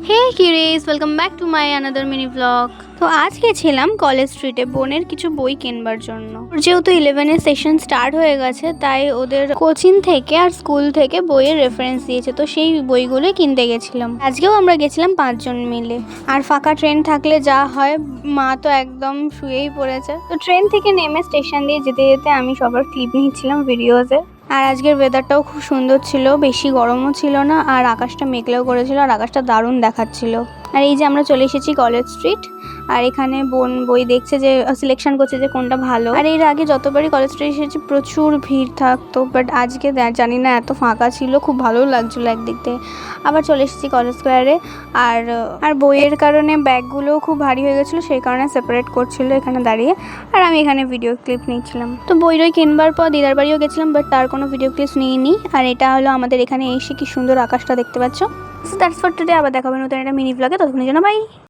Hey curious, welcome back to my another mini blog. তো আজ গেছিলাম কলেজ স্ট্রিটে বোনের কিছু বই কিনবার জন্য। যেহেতু 11-এর সেশন স্টার্ট হয়ে গেছে, তাই ওদের কোচিং থেকে আর স্কুল থেকে বইয়ের রেফারেন্স দিয়েছে, তো সেই বইগুলোই কিনতে গেছিলাম। আজকেও আমরা গেছিলাম 5 জন মিলে। আর ফাঁকা ট্রেন থাকলে যা হয়, মা তো একদম শুয়েই পড়েছে। তো ট্রেন থেকে নেমে স্টেশন দিয়ে যেতে যেতে আমি সবার ক্লিপ নিচ্ছিলাম ভিডিওতে। আর আজকের ওয়েদারটাও খুব সুন্দর ছিল, বেশি গরমও ছিল না, আর আকাশটা মেঘলাও করেছিল, আর আকাশটা দারুণ দেখাচ্ছিল। আর এই যে আমরা চলে এসেছি কলেজ স্ট্রিট, আর এখানে বোন বই দেখছে, যে সিলেকশন করছে যে কোনটা ভালো। আর এর আগে যতবারই কলেজ স্ট্রিট এসেছি প্রচুর ভিড় থাকতো, বাট আজকে জানি না এত ফাঁকা ছিল, খুব ভালো লাগছিল একদিক থেকে। আবার চলে এসেছি কলেজ স্কোয়ারে। আর বইয়ের কারণে ব্যাগগুলোও খুব ভারী হয়ে গেছিলো, সেই কারণে সেপারেট করছিল এখানে দাঁড়িয়ে। আর আমি এখানে ভিডিও ক্লিপ নিচ্ছিলাম। তো বই কিনবার পর দিদার বাড়িও গেছিলাম, বাট তার কোনো ভিডিও ক্লিপস নিইনি। আর এটা হলো আমাদের এখানে এসে কি সুন্দর আকাশটা দেখতে পাচ্ছ। So that's for today. আবার দেখাবেন নতুন একটা মিনি ব্লগে, ততক্ষণের জন্য বাই।